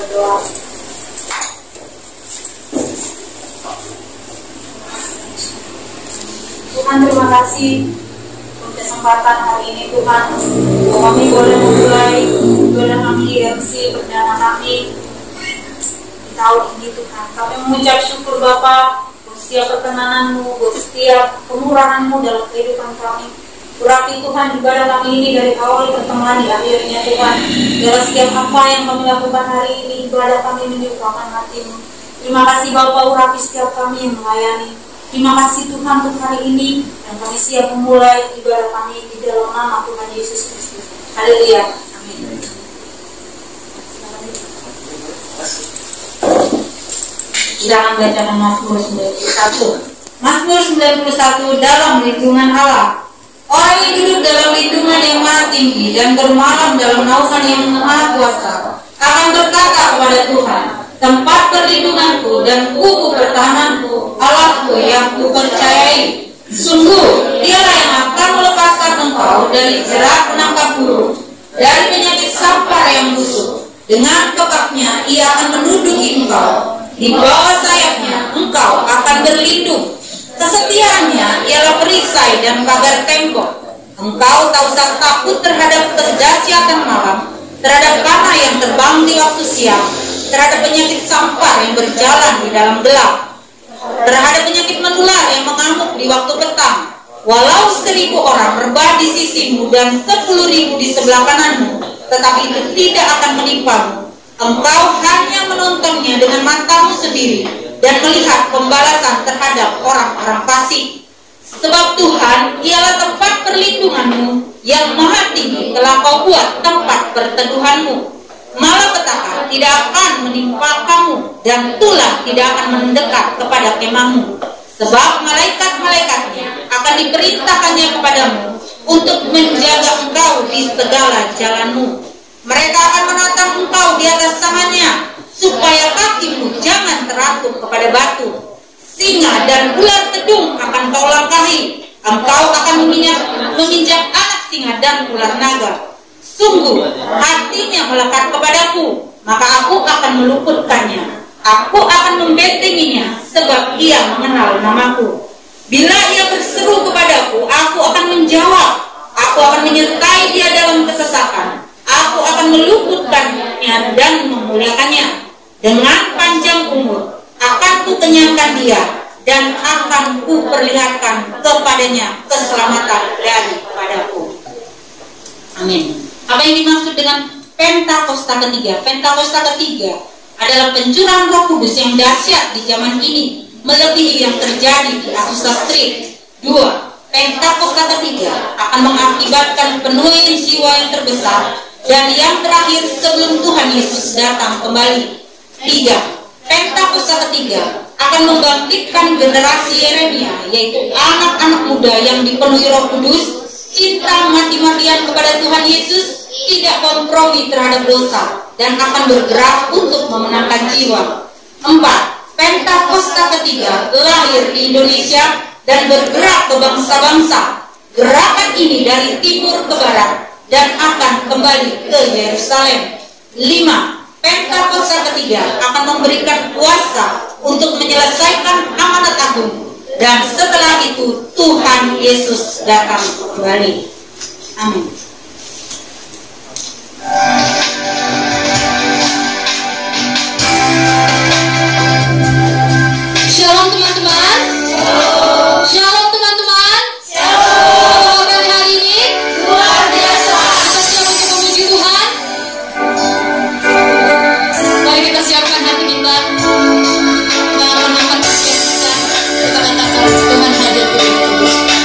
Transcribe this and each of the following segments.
berdoa. Tuhan, terima kasih untuk kesempatan hari ini Tuhan, bahwa kami boleh memulai ibadah kami MC perdana kami di tahun ini Tuhan. Kami mengucap syukur Bapa untuk setiap perkenanan-Mu, untuk setiap kemurahan-Mu dalam kehidupan kami. Berarti Tuhan ibadah kami ini dari awal pertemuan di akhirnya Tuhan, dalam setiap apa yang kami lakukan hari ini, ibadah kami menyukakan hati-Mu. Terima kasih Bapa, urapi setiap kami yang melayani. Terima kasih Tuhan untuk hari ini, dan kami siap memulai ibadah kami di dalam nama Tuhan Yesus Kristus. Haleluya. Amin. Jangan bacaan Mazmur 91. Mazmur 91 dalam lindungan Allah. Orang yang duduk dalam lindungan yang maha tinggi dan bermalam dalam naungan yang maha kuasa akan berkata kepada Tuhan, tempat perlindunganku dan kubu pertahananku, Allahku yang kupercayai. Sungguh, Dialah yang akan melepaskan engkau dari jerat penangkap burung, dari penyakit sampar yang busuk. Dengan kekaknya Ia akan menduduki engkau, di bawah sayapnya engkau akan berlindung. Kesetiaannya ialah perisai dan pagar tembok. Engkau tak usah takut terhadap kedahsyatan malam, terhadap panah yang terbang di waktu siang, terhadap penyakit sampar yang berjalan di dalam gelap, terhadap penyakit menular yang mengamuk di waktu petang. Walau 1.000 orang rebah di sisimu dan 10.000 di sebelah kananmu, tetapi itu tidak akan menimpamu. Engkau hanya menontonnya dengan matamu sendiri dan melihat pembalasan terhadap orang-orang fasik. Sebab Tuhan ialah tempat perlindunganmu, yang maha tinggi telah kau buat tempat perteduhanmu. Malapetaka tidak akan menimpa kamu, dan tulah tidak akan mendekat kepada kemahmu. Sebab malaikat-malaikatnya akan diperintahkannya kepadamu untuk menjaga engkau di segala jalanmu. Mereka akan menatang engkau di atas tangannya, supaya kakimu jangan teratup kepada batu. Singa dan ular tedung akan kau langkahi. Engkau akan menginjak anak singa dan ular naga. Sungguh, hatinya melekat kepadaku, maka aku akan meluputkannya. Aku akan membentenginya, sebab ia mengenal namaku. Bila ia berseru kepadaku, aku akan menjawab. Aku akan menyertai dia dalam kesesakan. Aku akan meluputkannya dan memuliakannya. Dengan panjang umur akan kukenyangkan dia, dan akan kuperlihatkan kepadanya keselamatan daripadaku. Amin. Apa yang dimaksud dengan Pentakosta ketiga? Pentakosta ketiga adalah pencurahan Roh Kudus yang dahsyat di zaman ini, melebihi yang terjadi di Azusa Street. 2. Pentakosta ketiga akan mengakibatkan penuaian jiwa yang terbesar dan yang terakhir sebelum Tuhan Yesus datang kembali. 3. Pentakosta ketiga akan membangkitkan generasi Yeremia, yaitu anak-anak muda yang dipenuhi Roh Kudus, cinta mati-matian kepada Tuhan Yesus, tidak kompromi terhadap dosa, dan akan bergerak untuk memenangkan jiwa. 4. Pentakosta ketiga lahir di Indonesia dan bergerak ke bangsa-bangsa. Gerakan ini dari timur ke barat dan akan kembali ke Yerusalem. 5. Pentakosta ketiga akan memberikan kuasa untuk menyelesaikan amanat agung, dan setelah itu Tuhan Yesus datang kembali. Amin. Shalom teman-teman. Shalom teman-teman. Apa kabar hari ini? Luar biasa. Kita siap untuk memuji Tuhan. Mari kita siapkan hati kita. Kita menangkan kesiapan kita. Kita katakan Tuhan hadir di sini.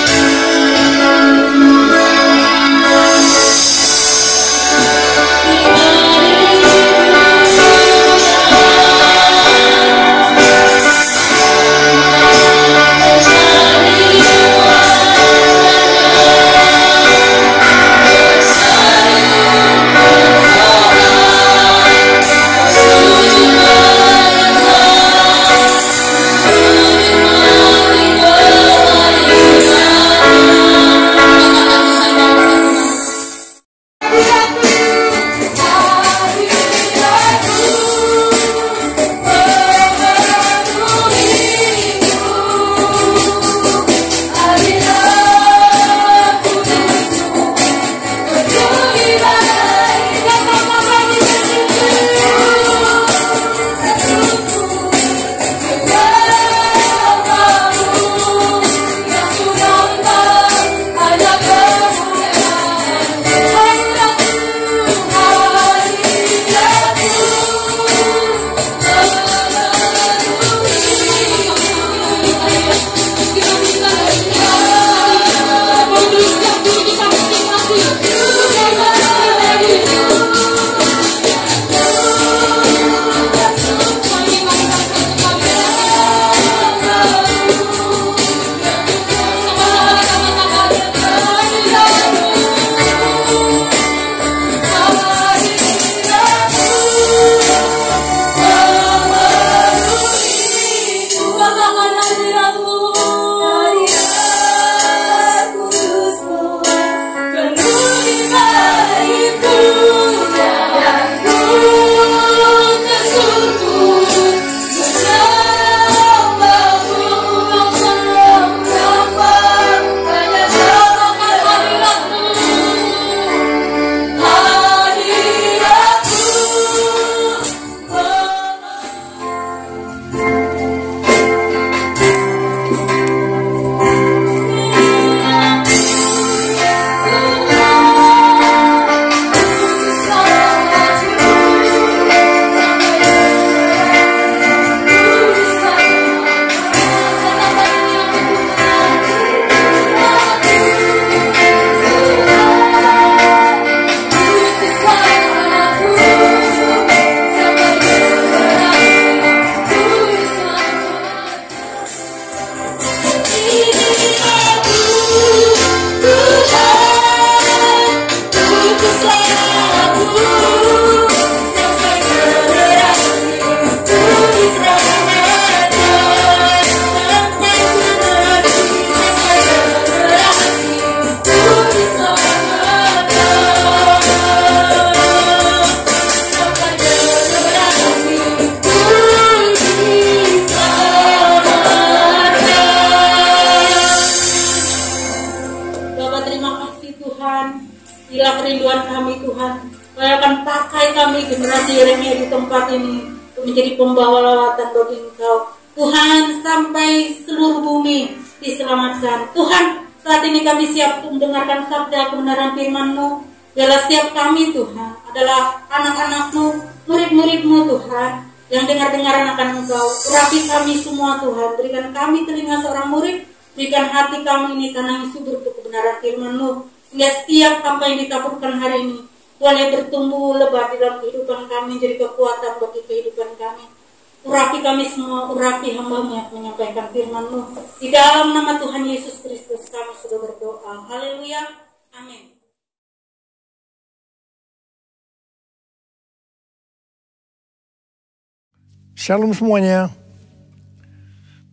tempat ini menjadi pembawa lawatan bagi Engkau. Tuhan, sampai seluruh bumi diselamatkan. Tuhan, saat ini kami siap untuk mendengarkan sabda kebenaran firman-Mu. Biarlah setiap kami Tuhan adalah anak-anak-Mu, murid-murid-Mu Tuhan, yang dengar-dengaran akan Engkau. Urapi kami semua Tuhan, berikan kami telinga seorang murid, berikan hati kami ini tanah yang subur untuk kebenaran firman-Mu. Hingga setiap apa yang ditaburkan hari ini, boleh bertumbuh lebat di dalam kehidupan kami, jadi kekuatan bagi kehidupan kami. Urapi kami semua, urapi hamba-Mu yang menyampaikan firman-Mu. Di dalam nama Tuhan Yesus Kristus kami sudah berdoa. Haleluya. Amin. Shalom semuanya.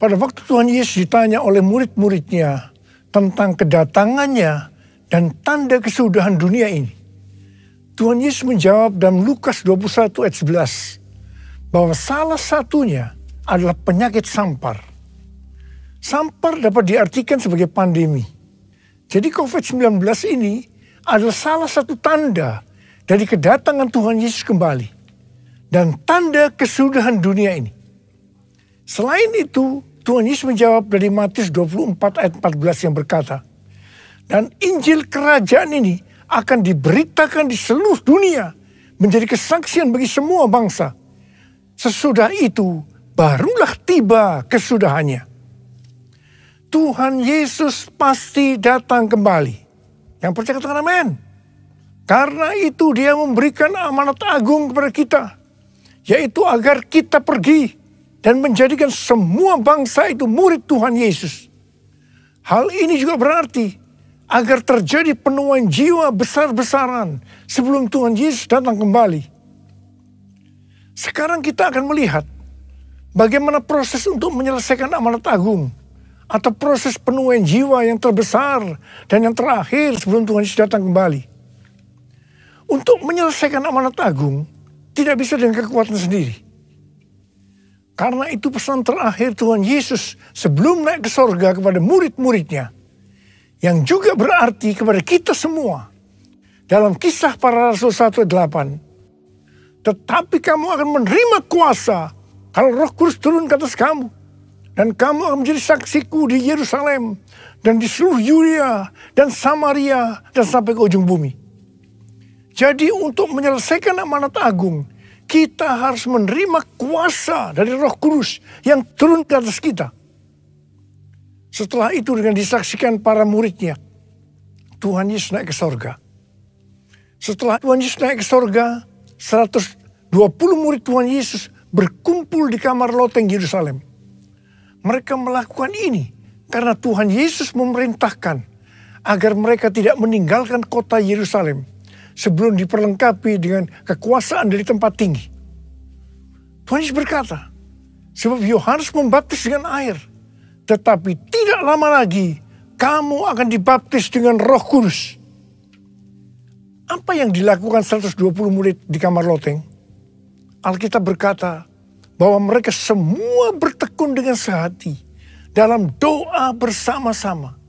Pada waktu Tuhan Yesus ditanya oleh murid-muridnya tentang kedatangannya dan tanda kesudahan dunia ini, Tuhan Yesus menjawab dalam Lukas 21 ayat 11 bahwa salah satunya adalah penyakit sampar. Sampar dapat diartikan sebagai pandemi. Jadi COVID-19 ini adalah salah satu tanda dari kedatangan Tuhan Yesus kembali dan tanda kesudahan dunia ini. Selain itu, Tuhan Yesus menjawab dari Matius 24 ayat 14 yang berkata, dan Injil kerajaan ini akan diberitakan di seluruh dunia menjadi kesaksian bagi semua bangsa. Sesudah itu barulah tiba kesudahannya. Tuhan Yesus pasti datang kembali. Yang percaya katakan amin. Karena itu Dia memberikan amanat agung kepada kita, yaitu agar kita pergi dan menjadikan semua bangsa itu murid Tuhan Yesus. Hal ini juga berarti agar terjadi penuaian jiwa besar-besaran sebelum Tuhan Yesus datang kembali. Sekarang kita akan melihat bagaimana proses untuk menyelesaikan amanat agung atau proses penuaian jiwa yang terbesar dan yang terakhir sebelum Tuhan Yesus datang kembali. Untuk menyelesaikan amanat agung tidak bisa dengan kekuatan sendiri. Karena itu pesan terakhir Tuhan Yesus sebelum naik ke sorga kepada murid-muridnya, yang juga berarti kepada kita semua. Dalam Kisah Para Rasul 1:8, tetapi kamu akan menerima kuasa kalau Roh Kudus turun ke atas kamu, dan kamu akan menjadi saksiku di Yerusalem dan di seluruh Yudea dan Samaria dan sampai ke ujung bumi. Jadi untuk menyelesaikan amanat agung, kita harus menerima kuasa dari Roh Kudus yang turun ke atas kita. Setelah itu dengan disaksikan para muridnya, Tuhan Yesus naik ke sorga. Setelah Tuhan Yesus naik ke sorga, 120 murid Tuhan Yesus berkumpul di kamar loteng Yerusalem. Mereka melakukan ini karena Tuhan Yesus memerintahkan agar mereka tidak meninggalkan kota Yerusalem sebelum diperlengkapi dengan kekuasaan dari tempat tinggi. Tuhan Yesus berkata, sebab Yohanes membaptis dengan air, tetapi tidak lama lagi kamu akan dibaptis dengan Roh Kudus. Apa yang dilakukan 120 murid di kamar loteng? Alkitab berkata bahwa mereka semua bertekun dengan sehati dalam doa bersama-sama.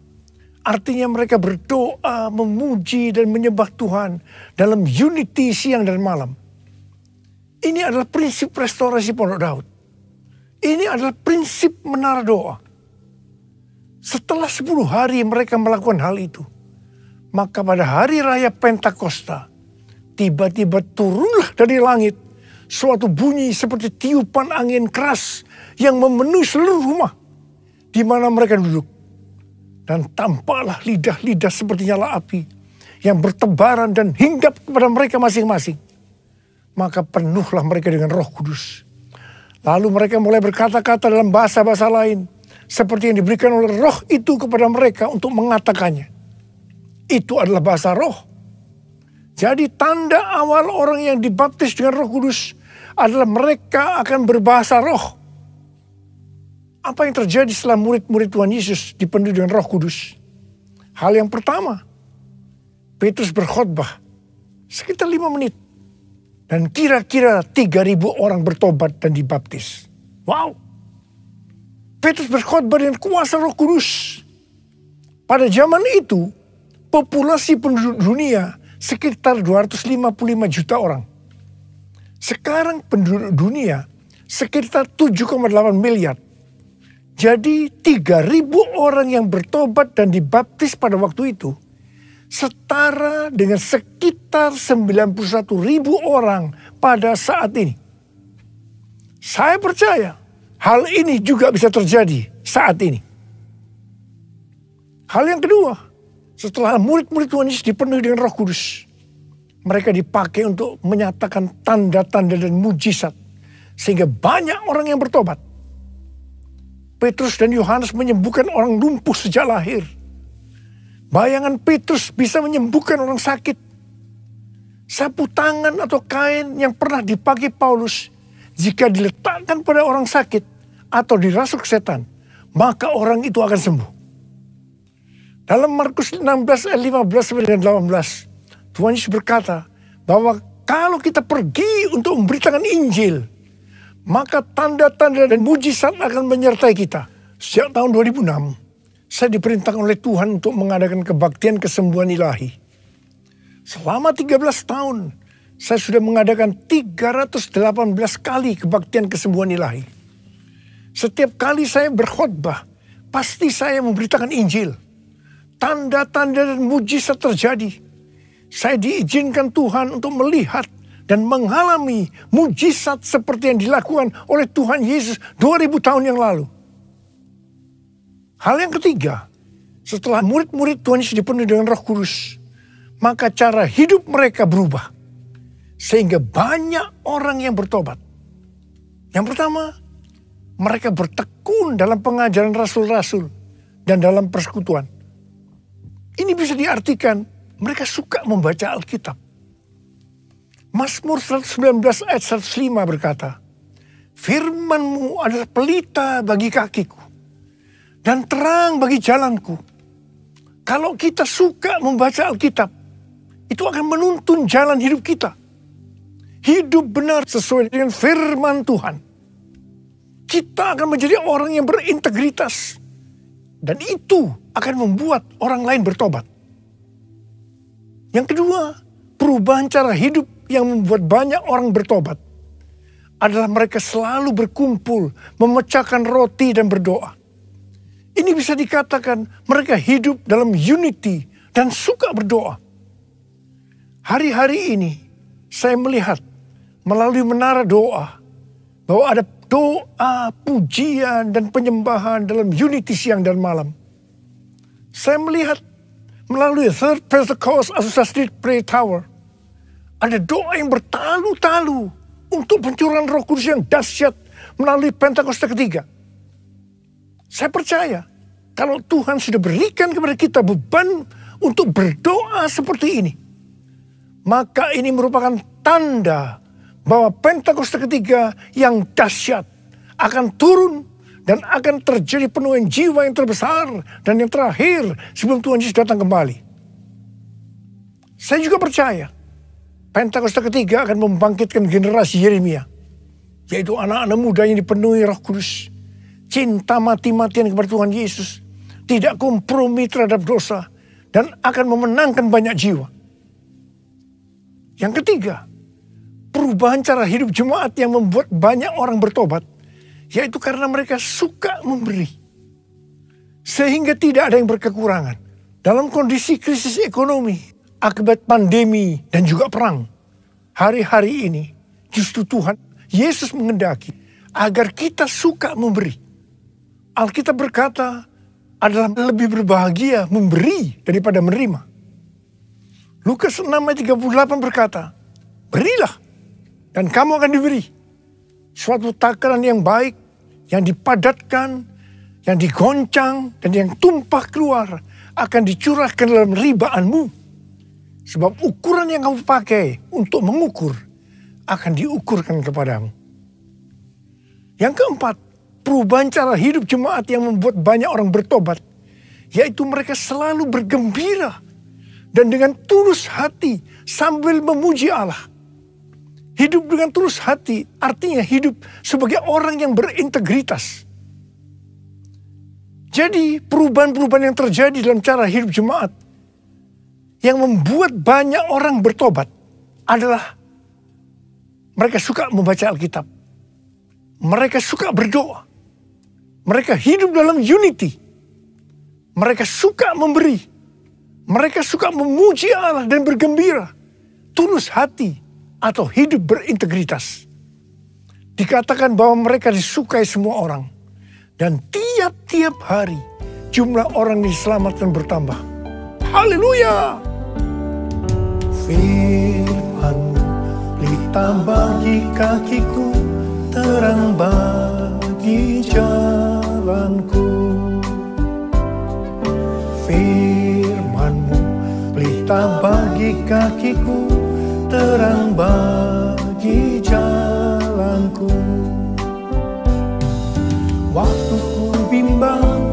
Artinya mereka berdoa, memuji dan menyembah Tuhan dalam unity siang dan malam. Ini adalah prinsip restorasi Pondok Daud. Ini adalah prinsip menara doa. Setelah 10 hari mereka melakukan hal itu, maka pada hari raya Pentakosta, tiba-tiba turunlah dari langit suatu bunyi seperti tiupan angin keras yang memenuhi seluruh rumah di mana mereka duduk. Dan tampaklah lidah-lidah seperti nyala api yang bertebaran dan hinggap kepada mereka masing-masing. Maka penuhlah mereka dengan Roh Kudus. Lalu mereka mulai berkata-kata dalam bahasa-bahasa lain, seperti yang diberikan oleh Roh itu kepada mereka untuk mengatakannya. Itu adalah bahasa Roh. Jadi tanda awal orang yang dibaptis dengan Roh Kudus adalah mereka akan berbahasa Roh. Apa yang terjadi setelah murid-murid Tuhan Yesus dipenuhi dengan Roh Kudus? Hal yang pertama, Petrus berkhotbah sekitar 5 menit. Dan kira-kira 3.000 orang bertobat dan dibaptis. Wow! Petrus berkhotbah dengan kuasa Roh Kudus. Pada zaman itu, populasi penduduk dunia sekitar 255 juta orang. Sekarang penduduk dunia sekitar 7,8 miliar. Jadi 3.000 orang yang bertobat dan dibaptis pada waktu itu setara dengan sekitar 91.000 orang pada saat ini. Saya percaya hal ini juga bisa terjadi saat ini. Hal yang kedua, setelah murid-murid Tuhan Yesus dipenuhi dengan Roh Kudus, mereka dipakai untuk menyatakan tanda-tanda dan mujizat sehingga banyak orang yang bertobat. Petrus dan Yohanes menyembuhkan orang lumpuh sejak lahir. Bayangan Petrus bisa menyembuhkan orang sakit. Sapu tangan atau kain yang pernah dipakai Paulus, jika diletakkan pada orang sakit atau dirasuk setan, maka orang itu akan sembuh. Dalam Markus 16 ayat 15 dan 18, Tuhan Yesus berkata bahwa kalau kita pergi untuk memberitakan Injil, maka tanda-tanda dan mujizat akan menyertai kita. Sejak tahun 2006, saya diperintahkan oleh Tuhan untuk mengadakan kebaktian kesembuhan ilahi. Selama 13 tahun, saya sudah mengadakan 318 kali kebaktian kesembuhan ilahi. Setiap kali saya berkhotbah, pasti saya memberitakan Injil. Tanda-tanda dan mujizat terjadi. Saya diizinkan Tuhan untuk melihat dan mengalami mujizat seperti yang dilakukan oleh Tuhan Yesus 2000 tahun yang lalu. Hal yang ketiga, setelah murid-murid Tuhan Yesus dipenuhi dengan Roh Kudus, maka cara hidup mereka berubah. Sehingga banyak orang yang bertobat. Yang pertama, mereka bertekun dalam pengajaran rasul-rasul dan dalam persekutuan. Ini bisa diartikan mereka suka membaca Alkitab. Mazmur 119 ayat 105 berkata, "Firman-Mu adalah pelita bagi kakiku dan terang bagi jalanku." Kalau kita suka membaca Alkitab, itu akan menuntun jalan hidup kita. Hidup benar sesuai dengan firman Tuhan. Kita akan menjadi orang yang berintegritas. Dan itu akan membuat orang lain bertobat. Yang kedua, perubahan cara hidup yang membuat banyak orang bertobat adalah mereka selalu berkumpul, memecahkan roti dan berdoa. Ini bisa dikatakan mereka hidup dalam unity dan suka berdoa. Hari-hari ini saya melihat melalui menara doa bahwa ada doa, pujian, dan penyembahan dalam unity siang dan malam. Saya melihat melalui Third Pentecost Azusa Street Prayer Tower, ada doa yang bertalu-talu untuk pencurahan Roh Kudus yang dahsyat melalui Pentakosta ketiga. Saya percaya kalau Tuhan sudah berikan kepada kita beban untuk berdoa seperti ini, maka ini merupakan tanda bahwa Pentakosta ketiga yang dahsyat akan turun dan akan terjadi penuhan jiwa yang terbesar dan yang terakhir sebelum Tuhan Yesus datang kembali. Saya juga percaya Pentakosta ketiga akan membangkitkan generasi Yeremia, yaitu anak-anak muda yang dipenuhi Roh Kudus, cinta mati-matian kepada Tuhan Yesus, tidak kompromi terhadap dosa, dan akan memenangkan banyak jiwa. Yang ketiga, perubahan cara hidup jemaat yang membuat banyak orang bertobat, yaitu karena mereka suka memberi. Sehingga tidak ada yang berkekurangan. Dalam kondisi krisis ekonomi, akibat pandemi dan juga perang, hari-hari ini justru Tuhan Yesus menghendaki agar kita suka memberi. Alkitab berkata adalah lebih berbahagia memberi daripada menerima. Lukas 6 ayat 38 berkata, "Berilah dan kamu akan diberi. Suatu takaran yang baik, yang dipadatkan, yang digoncang, dan yang tumpah keluar akan dicurahkan dalam ribaanmu. Sebab ukuran yang kamu pakai untuk mengukur akan diukurkan kepadamu." Yang keempat, perubahan cara hidup jemaat yang membuat banyak orang bertobat, yaitu mereka selalu bergembira dan dengan tulus hati sambil memuji Allah. Hidup dengan tulus hati artinya hidup sebagai orang yang berintegritas. Jadi perubahan-perubahan yang terjadi dalam cara hidup jemaat yang membuat banyak orang bertobat adalah Mereka suka membaca Alkitab. Mereka suka berdoa. Mereka hidup dalam unity. Mereka suka memberi. Mereka suka memuji Allah dan bergembira. Tulus hati atau hidup berintegritas. Dikatakan bahwa mereka disukai semua orang. Dan tiap-tiap hari jumlah orang diselamatkan bertambah. Haleluya! Firman-Mu pelita bagi kakiku, terang bagi jalanku. Firman-Mu pelita bagi kakiku, terang bagi jalanku. Waktu ku bimbang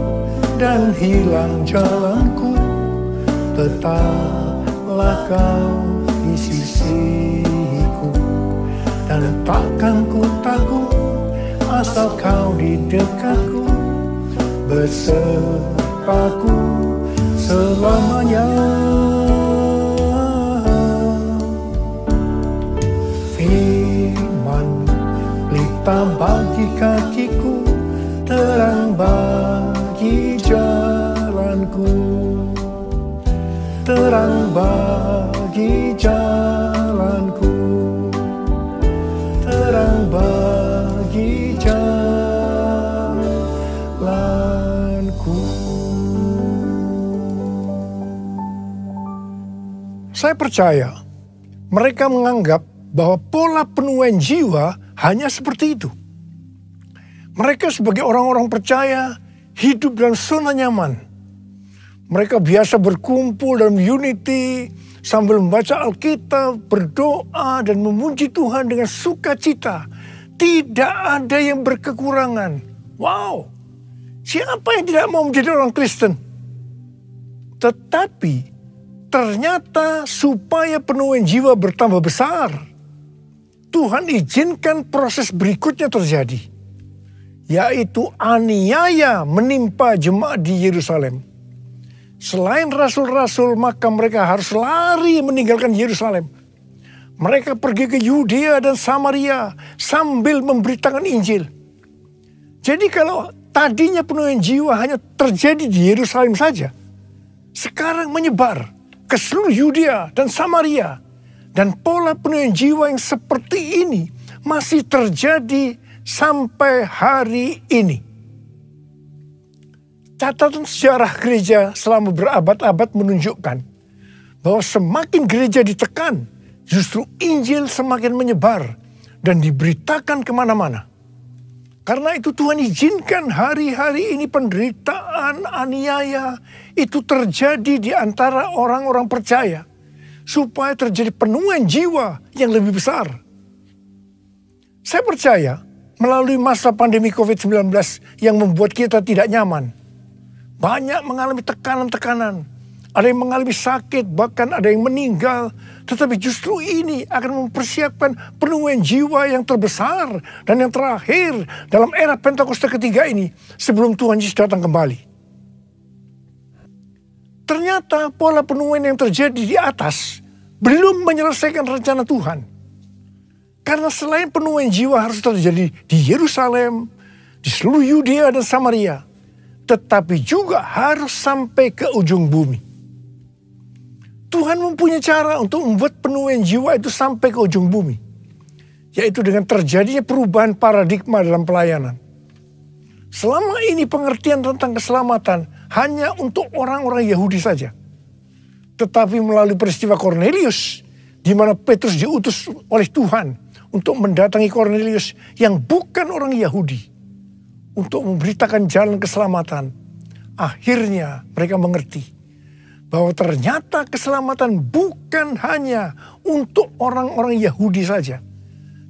dan hilang jalanku, tetaplah Kau di sisiku. Dan takkan ku takut asal Kau di dekatku, besertaku selamanya. Firman pelita bagi kakiku, terang bagi jalanku. Terang bagi jalanku. Terang bagi jalanku. Saya percaya mereka menganggap bahwa pola penuaian jiwa hanya seperti itu. Mereka sebagai orang-orang percaya hidup dalam zona nyaman. Mereka biasa berkumpul dalam unity sambil membaca Alkitab, berdoa dan memuji Tuhan dengan sukacita. Tidak ada yang berkekurangan. Wow, siapa yang tidak mau menjadi orang Kristen? Tetapi ternyata supaya penuaian jiwa bertambah besar, Tuhan izinkan proses berikutnya terjadi, yaitu aniaya menimpa jemaat di Yerusalem. Selain rasul-rasul, maka mereka harus lari meninggalkan Yerusalem. Mereka pergi ke Yudea dan Samaria sambil memberitakan Injil. Jadi kalau tadinya penuaian jiwa hanya terjadi di Yerusalem saja, sekarang menyebar ke seluruh Yudea dan Samaria. Dan pola penuaian jiwa yang seperti ini masih terjadi sampai hari ini. Catatan sejarah gereja selama berabad-abad menunjukkan bahwa semakin gereja ditekan, justru Injil semakin menyebar dan diberitakan kemana-mana. Karena itu Tuhan izinkan hari-hari ini penderitaan, aniaya itu terjadi di antara orang-orang percaya. Supaya terjadi penuaian jiwa yang lebih besar. Saya percaya melalui masa pandemi COVID-19 yang membuat kita tidak nyaman. Banyak mengalami tekanan-tekanan. Ada yang mengalami sakit, bahkan ada yang meninggal. Tetapi justru ini akan mempersiapkan penuaian jiwa yang terbesar dan yang terakhir dalam era Pentakosta ketiga ini sebelum Tuhan Yesus datang kembali. Ternyata pola penuaian yang terjadi di atas belum menyelesaikan rencana Tuhan. Karena selain penuaian jiwa harus terjadi di Yerusalem, di seluruh Yudea dan Samaria, tetapi juga harus sampai ke ujung bumi. Tuhan mempunyai cara untuk membuat penuaian jiwa itu sampai ke ujung bumi. Yaitu dengan terjadinya perubahan paradigma dalam pelayanan. Selama ini pengertian tentang keselamatan hanya untuk orang-orang Yahudi saja. Tetapi melalui peristiwa Kornelius, di mana Petrus diutus oleh Tuhan untuk mendatangi Kornelius yang bukan orang Yahudi, untuk memberitakan jalan keselamatan. Akhirnya mereka mengerti bahwa ternyata keselamatan bukan hanya untuk orang-orang Yahudi saja,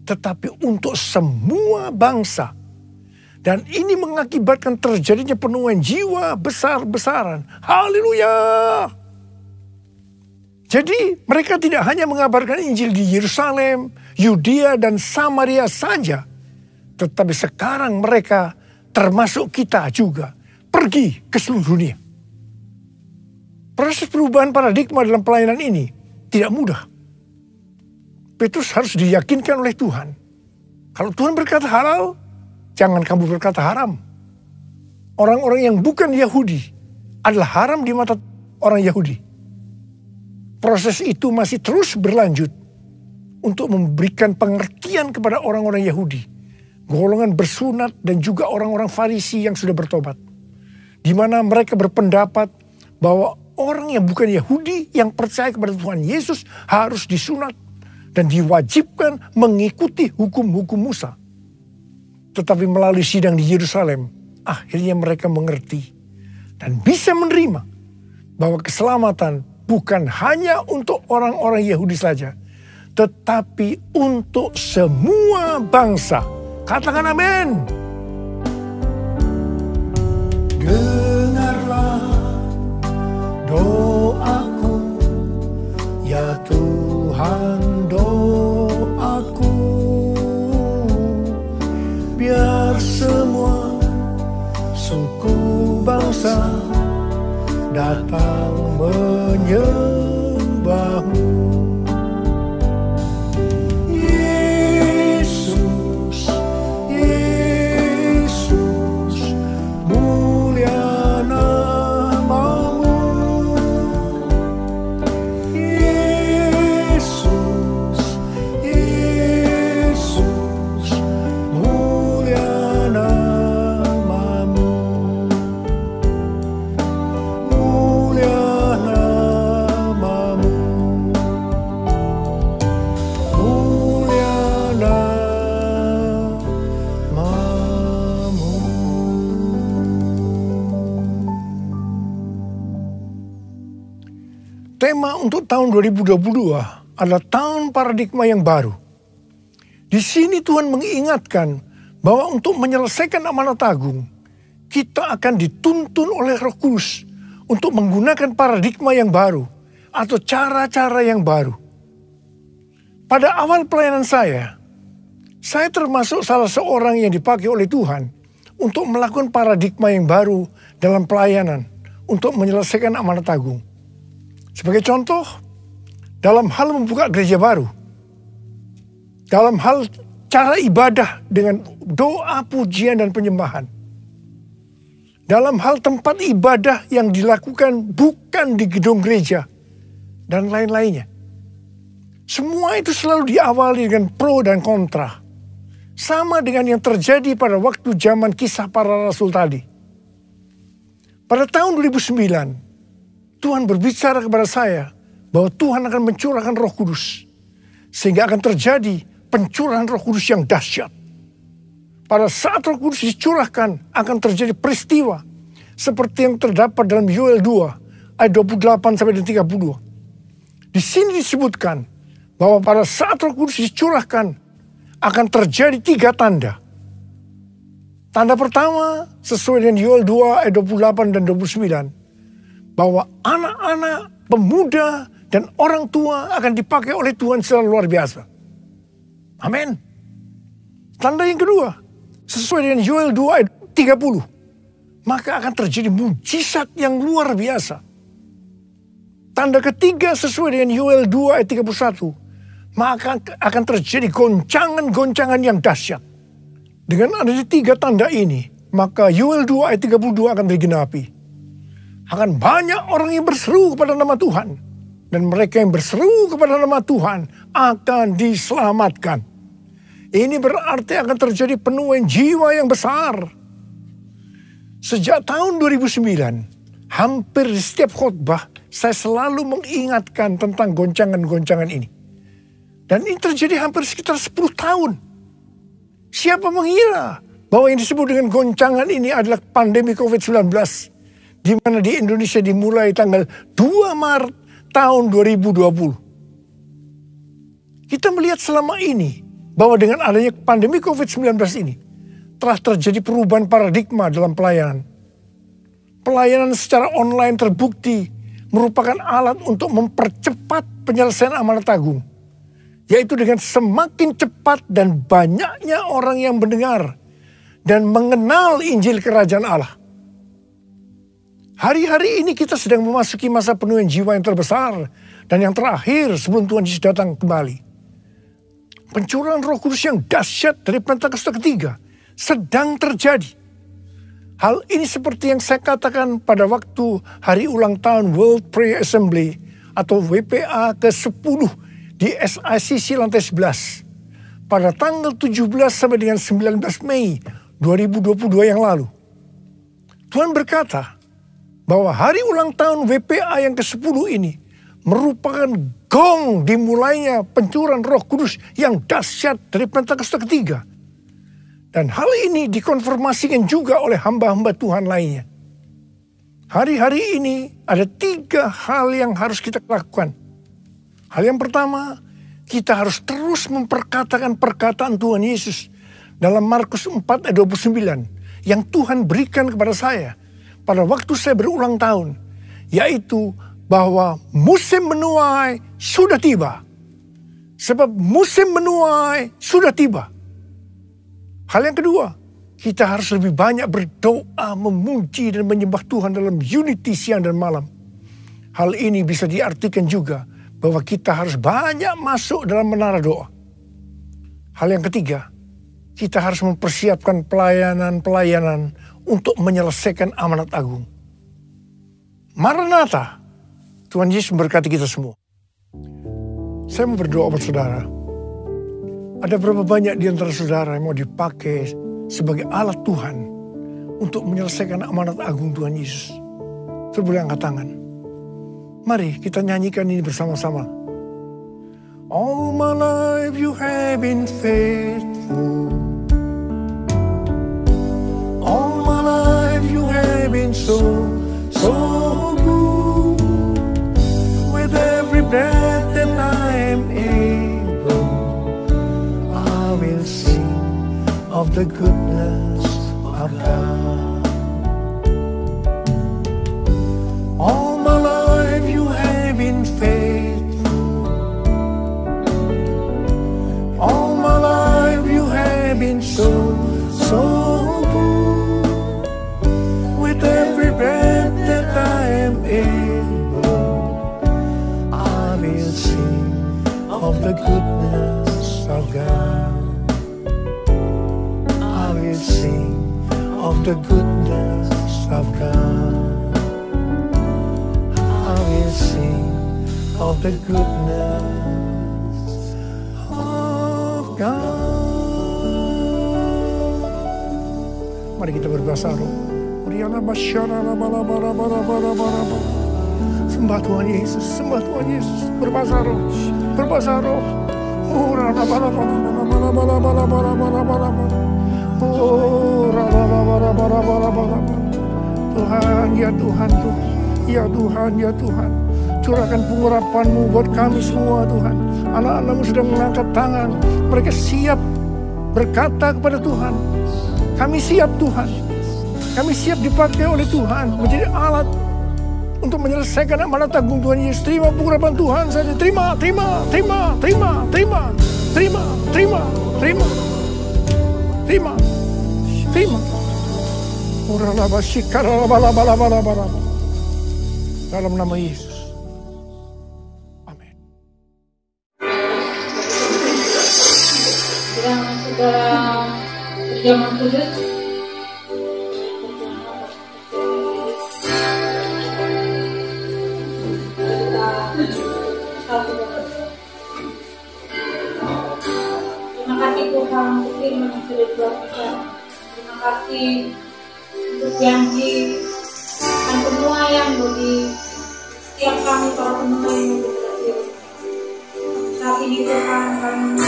tetapi untuk semua bangsa. Dan ini mengakibatkan terjadinya penuaian jiwa besar-besaran. Haleluya! Jadi mereka tidak hanya mengabarkan Injil di Yerusalem, Yudea dan Samaria saja, tetapi sekarang mereka termasuk kita juga pergi ke seluruh dunia. Proses perubahan paradigma dalam pelayanan ini tidak mudah. Petrus harus diyakinkan oleh Tuhan. Kalau Tuhan berkata halal, jangan kamu berkata haram. Orang-orang yang bukan Yahudi adalah haram di mata orang Yahudi. Proses itu masih terus berlanjut untuk memberikan pengertian kepada orang-orang Yahudi, golongan bersunat dan juga orang-orang Farisi yang sudah bertobat. Di mana mereka berpendapat bahwa orang yang bukan Yahudi yang percaya kepada Tuhan Yesus harus disunat dan diwajibkan mengikuti hukum-hukum Musa. Tetapi melalui sidang di Yerusalem, akhirnya mereka mengerti dan bisa menerima bahwa keselamatan bukan hanya untuk orang-orang Yahudi saja, tetapi untuk semua bangsa. Katakan amin. Dengarlah doaku, ya Tuhan, doaku, biar semua suku bangsa datang menyembahmu. Yesus, Yesus, mulia namamu. Yesus, Yesus, mulia namamu. Mulia namamu. Mulia namamu. Tema untuk tahun 2022 adalah tahun paradigma yang baru. Di sini Tuhan mengingatkan bahwa untuk menyelesaikan amanat agung, kita akan dituntun oleh Roh Kudus untuk menggunakan paradigma yang baru atau cara-cara yang baru. Pada awal pelayanan saya termasuk salah seorang yang dipakai oleh Tuhan untuk melakukan paradigma yang baru dalam pelayanan untuk menyelesaikan amanat agung. Sebagai contoh, dalam hal membuka gereja baru, dalam hal cara ibadah dengan doa, pujian, dan penyembahan, dalam hal tempat ibadah yang dilakukan bukan di gedung gereja, dan lain-lainnya. Semua itu selalu diawali dengan pro dan kontra. Sama dengan yang terjadi pada waktu zaman Kisah Para Rasul tadi. Pada tahun 2009, Tuhan berbicara kepada saya bahwa Tuhan akan mencurahkan Roh Kudus. Sehingga akan terjadi pencurahan Roh Kudus yang dahsyat. Pada saat Roh Kudus dicurahkan akan terjadi peristiwa seperti yang terdapat dalam Yoel 2 ayat 28 sampai 32. Di sini disebutkan bahwa pada saat Roh Kudus dicurahkan akan terjadi 3 tanda. Tanda pertama sesuai dengan Yoel 2 ayat 28 dan 29. Bahwa anak-anak, pemuda, dan orang tua akan dipakai oleh Tuhan secara luar biasa. Amin. Tanda yang kedua, sesuai dengan Yoel 2 ayat 30. Maka akan terjadi mujizat yang luar biasa. Tanda ketiga sesuai dengan Yoel 2 ayat 31. Maka akan terjadi goncangan-goncangan yang dahsyat. Dengan adanya 3 tanda ini, maka Yoel 2 ayat 32 akan digenapi. Akan banyak orang yang berseru kepada nama Tuhan. Dan mereka yang berseru kepada nama Tuhan akan diselamatkan. Ini berarti akan terjadi penuaian jiwa yang besar. Sejak tahun 2009, hampir di setiap khotbah, saya selalu mengingatkan tentang goncangan-goncangan ini. Dan ini terjadi hampir sekitar 10 tahun. Siapa mengira bahwa yang disebut dengan goncangan ini adalah pandemi COVID-19. Di mana di Indonesia dimulai tanggal 2 Maret tahun 2020. Kita melihat selama ini bahwa dengan adanya pandemi COVID-19 ini telah terjadi perubahan paradigma dalam pelayanan. Pelayanan secara online terbukti merupakan alat untuk mempercepat penyelesaian amanat agung. Yaitu dengan semakin cepat dan banyaknya orang yang mendengar dan mengenal Injil Kerajaan Allah. Hari-hari ini kita sedang memasuki masa penuaian jiwa yang terbesar dan yang terakhir sebelum Tuhan Yesus datang kembali. pencurahan Roh Kudus yang dahsyat dari Pentakosta ketiga sedang terjadi. Hal ini seperti yang saya katakan pada waktu hari ulang tahun World Prayer Assembly atau WPA ke-10 di SICC lantai 11 pada tanggal 17 sampai dengan 19 Mei 2022 yang lalu. Tuhan berkata bahwa hari ulang tahun WPA yang ke-10 ini merupakan gong dimulainya pencurahan Roh Kudus yang dahsyat dari Pentakosta ketiga. Dan hal ini dikonfirmasikan juga oleh hamba-hamba Tuhan lainnya. Hari-hari ini ada 3 hal yang harus kita lakukan. Hal yang pertama, kita harus terus memperkatakan perkataan Tuhan Yesus dalam Markus 4 ayat 29 yang Tuhan berikan kepada saya pada waktu saya berulang tahun, yaitu bahwa musim menuai sudah tiba. Sebab musim menuai sudah tiba. Hal yang kedua, kita harus lebih banyak berdoa, memuji dan menyembah Tuhan dalam unity siang dan malam. Hal ini bisa diartikan juga bahwa kita harus banyak masuk dalam menara doa. Hal yang ketiga, kita harus mempersiapkan pelayanan-pelayanan untuk menyelesaikan amanat agung. Maranatha, Tuhan Yesus memberkati kita semua. Saya mau berdoa buat saudara. Ada berapa banyak di antara saudara yang mau dipakai sebagai alat Tuhan untuk menyelesaikan amanat agung Tuhan Yesus? Saudara boleh angkat tangan. Mari kita nyanyikan ini bersama-sama. All my life you have been faithful. All my life you have been so good. With every breath that I am able, I will sing of the goodness of God. All my life you have been faithful. All my life you have been so good. With every breath that I am able, I will sing of the goodness of God. I will sing of the goodness of God. I will sing of the goodness of God. Mari kita berbahasa roh. Sembah Tuhan Yesus, sembah Tuhan Yesus. Berbahasa roh, berbahasa roh. Tuhan, ya Tuhan, ya Tuhan, ya Tuhan. Curahkan pengurapan-Mu buat kami semua Tuhan. Anak-anak-Mu sudah mengangkat tangan. Mereka siap berkata kepada Tuhan. Kami siap Tuhan. Kami siap dipakai oleh Tuhan. Menjadi alat untuk menyelesaikan amanat agung Tuhan Yesus. Terima pengurapan Tuhan saja. Terima, terima, terima, terima, terima, terima, terima, terima, terima, terima. Dalam nama Yesus. Amin. Sedang saudara berjalan kudus. Terima kasih Tuhan untuk firman yang sudah Tuhan berikan. Terima kasih untuk janji dan penuaian bagi setiap kami para penuai yang berhasil. Saat ini Tuhan kami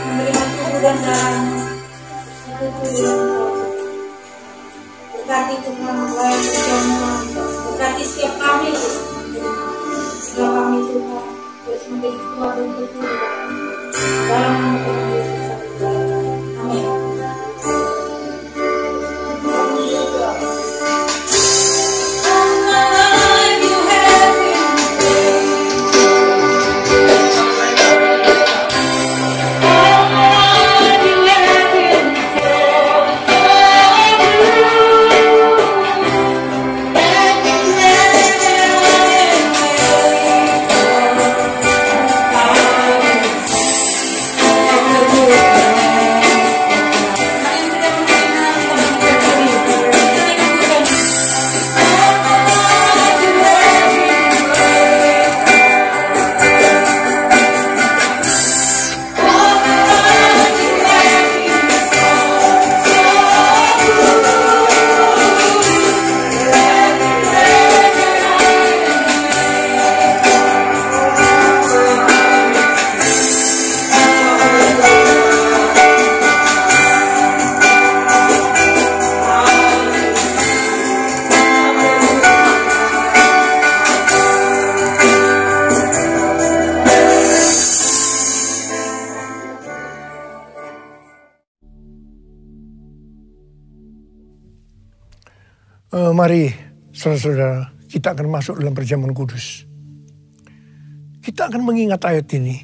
memberikan tubuh dan darah-Mu sekutu dengan Engkau. Berkati Tuhan melayani perjamuan, berkati setiap kami sehingga kami Tuhan terus menjadi kuat dan teguh dalam nama Tuhan Yesus. Amin. Mari saudara-saudara, kita akan masuk dalam perjamuan kudus. Kita akan mengingat ayat ini.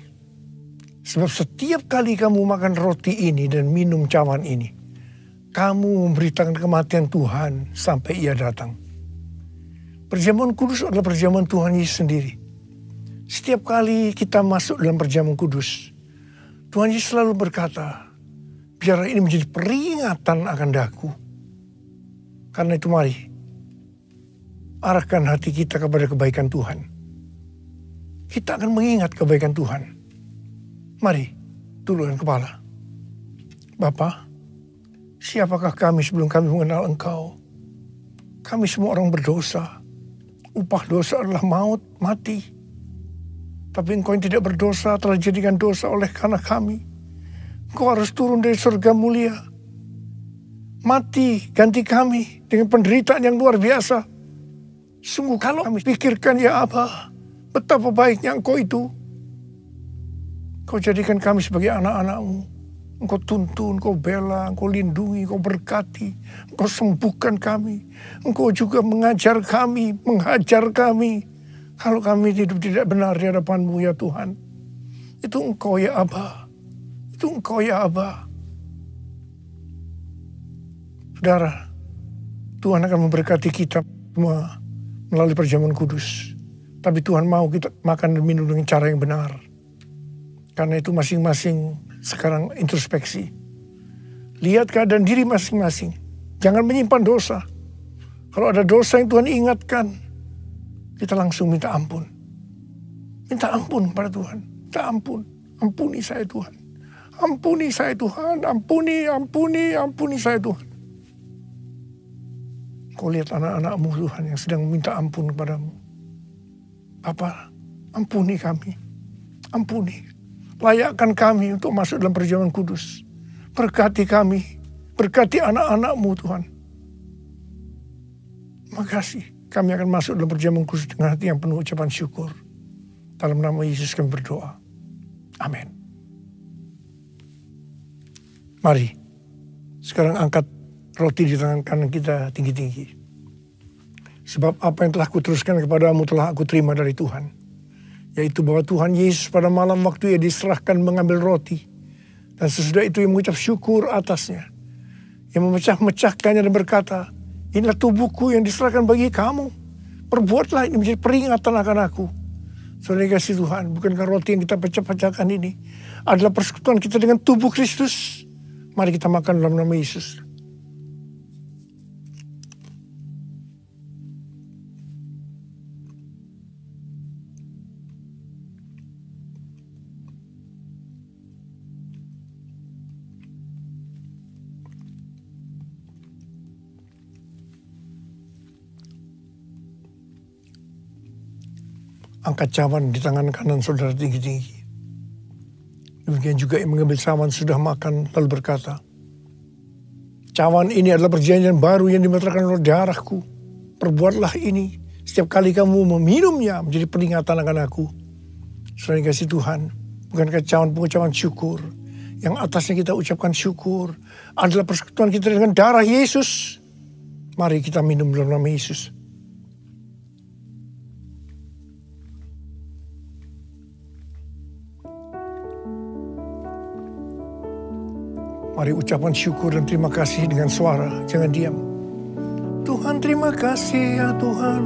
Sebab setiap kali kamu makan roti ini dan minum cawan ini, kamu memberitakan kematian Tuhan sampai Ia datang. Perjamuan kudus adalah perjamuan Tuhan Yesus sendiri. Setiap kali kita masuk dalam perjamuan kudus, Tuhan Yesus selalu berkata, biarlah ini menjadi peringatan akan daku. Karena itu mari, arahkan hati kita kepada kebaikan Tuhan. Kita akan mengingat kebaikan Tuhan. Mari, tundukkan kepala. Bapa, siapakah kami sebelum kami mengenal Engkau? Kami semua orang berdosa. Upah dosa adalah maut, mati. Tapi Engkau yang tidak berdosa telah dijadikan dosa oleh karena kami. Engkau harus turun dari surga mulia. Mati ganti kami dengan penderitaan yang luar biasa. Sungguh kalau kami pikirkan, ya Aba, betapa baiknya Engkau itu. Kau jadikan kami sebagai anak-anak-Mu. Engkau tuntun, Engkau bela, Engkau lindungi, Engkau berkati. Engkau sembuhkan kami. Engkau juga mengajar kami, menghajar kami. Kalau kami hidup tidak benar di hadapan-Mu ya Tuhan. Itu Engkau ya Aba. Itu Engkau ya Aba. Saudara, Tuhan akan memberkati kita semua melalui perjamuan kudus. Tapi Tuhan mau kita makan dan minum dengan cara yang benar. Karena itu masing-masing sekarang introspeksi. Lihat keadaan diri masing-masing. Jangan menyimpan dosa. Kalau ada dosa yang Tuhan ingatkan, kita langsung minta ampun. Minta ampun kepada Tuhan. Minta ampun. Ampuni saya Tuhan. Ampuni saya Tuhan. Ampuni saya Tuhan. Kau lihat anak-anak-Mu Tuhan yang sedang minta ampun kepadamu. Bapa, ampuni kami. Ampuni. Layakkan kami untuk masuk dalam perjamuan kudus. Berkati kami. Berkati anak-anak-Mu Tuhan. Makasih. Kami akan masuk dalam perjamuan kudus dengan hati yang penuh ucapan syukur. Dalam nama Yesus kami berdoa. Amin. Mari. Sekarang angkat roti di tangan kanan kita tinggi-tinggi. Sebab apa yang telah kuteruskan kepadamu telah aku terima dari Tuhan. Yaitu bahwa Tuhan Yesus pada malam waktu Ia diserahkan mengambil roti. Dan sesudah itu Ia mengucap syukur atasnya. Ia memecah-mecahkannya dan berkata, inilah tubuhku yang diserahkan bagi kamu. Perbuatlah ini menjadi peringatan akan aku. Saudara kasih Tuhan, bukankah roti yang kita pecah-pecahkan ini adalah persekutuan kita dengan tubuh Kristus? Mari kita makan dalam nama Yesus. Angkat cawan di tangan kanan saudara tinggi-tinggi. Demikian juga yang mengambil cawan sudah makan lalu berkata, cawan ini adalah perjanjian baru yang dimeteraikan oleh darahku. Perbuatlah ini setiap kali kamu meminumnya menjadi peringatan akan aku. Saudara kasih Tuhan, bukankah cawan pengucapan syukur yang atasnya kita ucapkan syukur adalah persekutuan kita dengan darah Yesus. Mari kita minum dalam nama Yesus. Mari ucapan syukur dan terima kasih dengan suara, jangan diam. Tuhan terima kasih ya Tuhan.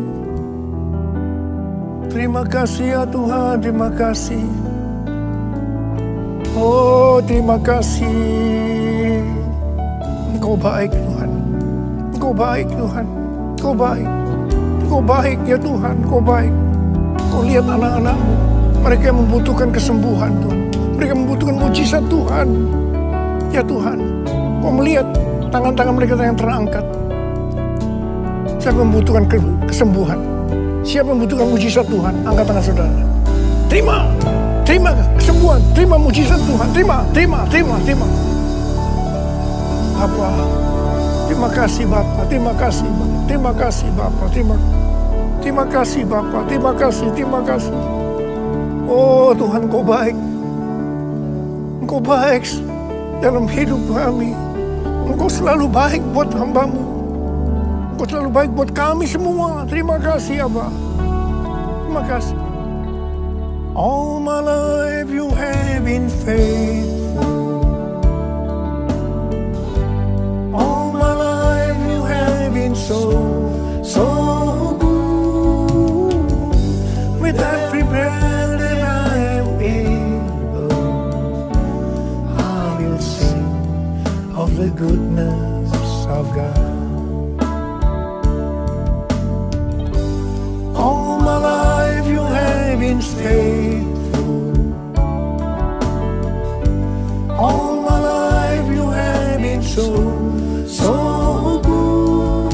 Terima kasih ya Tuhan, terima kasih. Oh terima kasih. Engkau baik Tuhan. Engkau baik Tuhan. Engkau baik. Engkau baik ya Tuhan, Engkau baik. Kau lihat anak-anak-Mu. Mereka yang membutuhkan kesembuhan Tuhan. Mereka membutuhkan mujizat Tuhan. Ya Tuhan, Kau melihat tangan-tangan mereka yang terangkat. Siapa yang membutuhkan kesembuhan? Siapa yang membutuhkan mujizat Tuhan? Angkat tangan saudara. Terima kesembuhan, terima mujizat Tuhan, terima. Bapa, terima kasih Bapa, terima kasih Bapa, terima kasih Bapa, terima kasih. Oh Tuhan, Kau baik. Engkau baik dalam hidup kami. Engkau selalu baik buat hamba-Mu. Engkau selalu baik buat kami semua. Terima kasih, Abba. Terima kasih. All my life you have been faithful. All my life you have been so good. With every breath that I am able, I will sing of the goodness of God. All my life you have been faithful. All my life you have been so good.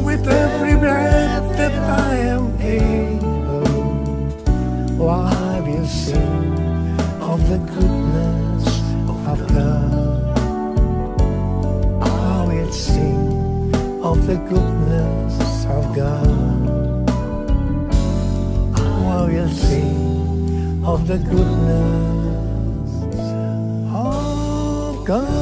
With every breath that I am able, oh, I will sing of the goodness of God. I will sing of the goodness of God. I will sing of the goodness of God.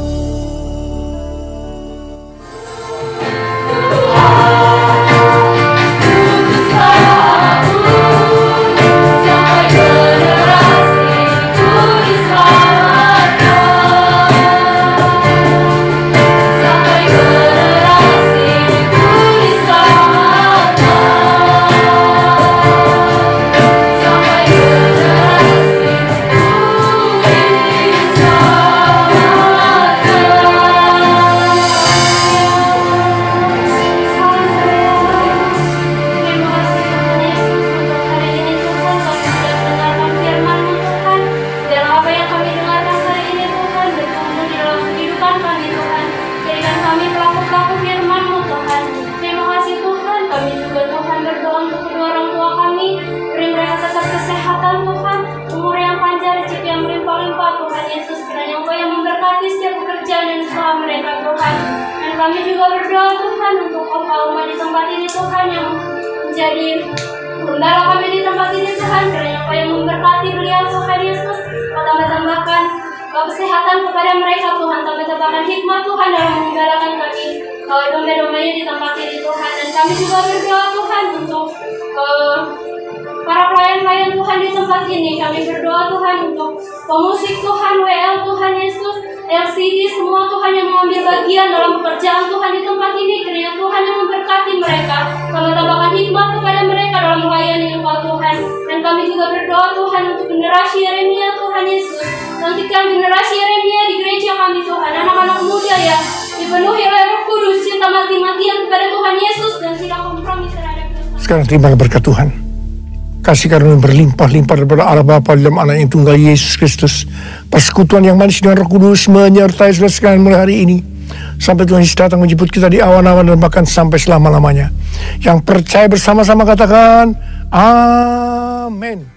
Kami juga berdoa Tuhan untuk Engkau di tempat ini Tuhan yang menjadi gembala kami di tempat ini Tuhan, kiranya Engkau yang memberkati beliau Tuhan Yesus. Kau tambah-tambahkan kesehatan kepada mereka Tuhan, tambah-tambahkan hikmat Tuhan dalam menggembalakan kami domba-dombanya di tempat ini Tuhan. Dan kami juga berdoa Tuhan untuk para pelayan-pelayan Tuhan di tempat ini. Kami berdoa Tuhan untuk pemusik Tuhan, WL Tuhan Yesus, LCD, semua Tuhan yang mengambil bagian dalam pekerjaan Tuhan di tempat ini. Kiranya Tuhan yang memberkati mereka, tambahkan hikmat kepada mereka dalam melayani Engkau Tuhan. Dan kami juga berdoa Tuhan untuk generasi Yeremia Tuhan Yesus. Nantikan generasi Yeremia di gereja kami Tuhan, anak-anak muda yang dipenuhi oleh Roh Kudus, cinta mati-matian kepada Tuhan Yesus dan tidak kompromi terhadap Tuhan. Sekarang terima berkat Tuhan. Kasih karunia berlimpah-limpah daripada Allah Bapa dalam anak yang tunggal Yesus Kristus. Persekutuan yang manis dengan Roh Kudus menyertai saudara sekalian mulai hari ini. Sampai Tuhan Yesus datang menjemput kita di awan-awan dan bahkan sampai selama-lamanya. Yang percaya bersama-sama katakan, Amin.